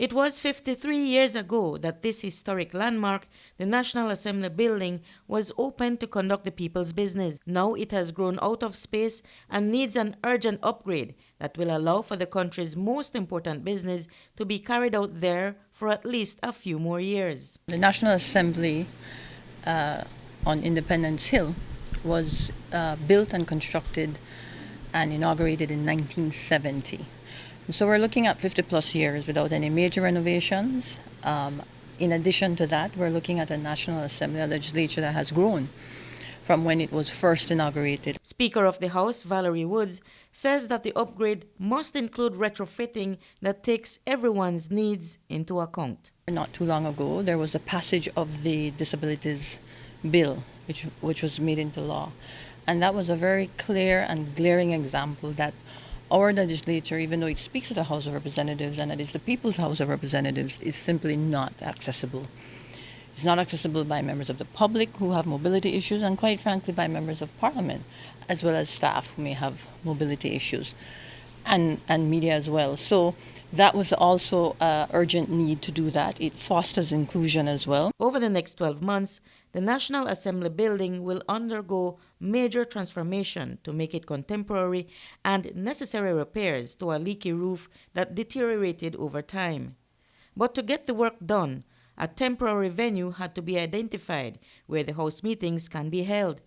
It was 53 years ago that this historic landmark, the National Assembly building, was opened to conduct the people's business. Now it has grown out of space and needs an urgent upgrade that will allow for the country's most important business to be carried out there for at least a few more years. The National Assembly on Independence Hill was built and constructed and inaugurated in 1970. So we're looking at 50 plus years without any major renovations. In addition to that, we're looking at a National Assembly, a legislature that has grown from when it was first inaugurated. Speaker of the House, Valerie Woods, says that the upgrade must include retrofitting that takes everyone's needs into account. Not too long ago, there was a passage of the Disabilities Bill, which was made into law. And that was a very clear and glaring example that our legislature, even though it speaks to the House of Representatives and it is the People's House of Representatives, is simply not accessible. It's not accessible by members of the public who have mobility issues and, quite frankly, by members of Parliament, as well as staff who may have mobility issues, and media as well. So that was also an urgent need to do that. It fosters inclusion as well. Over the next 12 months, the National Assembly building will undergo major transformation to make it contemporary and necessary repairs to a leaky roof that deteriorated over time. But to get the work done, a temporary venue had to be identified where the House meetings can be held.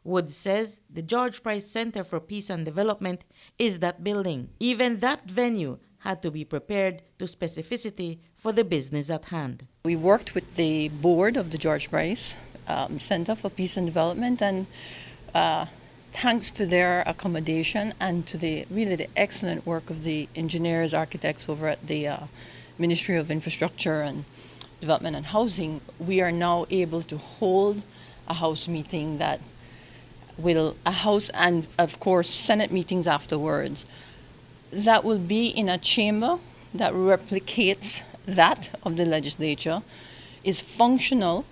Woods says the George Price Center for Peace and Development is that building. Even that venue had to be prepared to specificity for the business at hand. We worked with the board of the George Price Center for Peace and Development, and thanks to their accommodation and to the excellent work of the engineers, architects over at the Ministry of Infrastructure and Development and Housing, we are now able to hold a House meeting that will, a House and of course Senate meetings afterwards, that will be in a chamber that replicates that of the legislature, is functional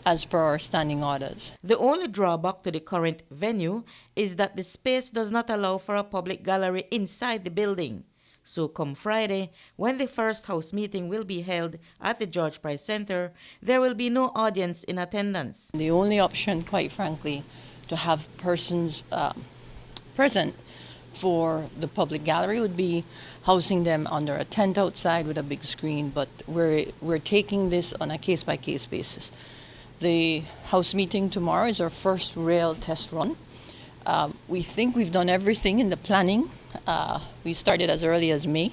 as per our standing orders. The only drawback to the current venue is that the space does not allow for a public gallery inside the building. So come Friday, when the first House meeting will be held at the George Price Center, there will be no audience in attendance. The only option, quite frankly, to have persons present for the public gallery would be housing them under a tent outside with a big screen, but we're taking this on a case-by-case basis. The House meeting tomorrow is our first real test run. We think we've done everything in the planning. We started as early as May,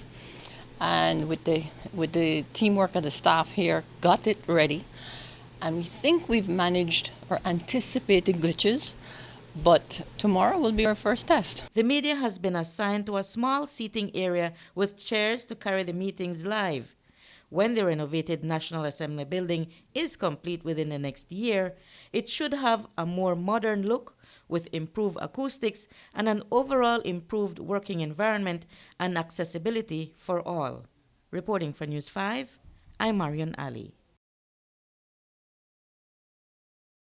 and with the teamwork of the staff here, got it ready. And we think we've managed or anticipated glitches, but tomorrow will be our first test. The media has been assigned to a small seating area with chairs to carry the meetings live. When the renovated National Assembly building is complete within the next year, it should have a more modern look with improved acoustics and an overall improved working environment and accessibility for all. Reporting for News 5, I'm Marion Ali.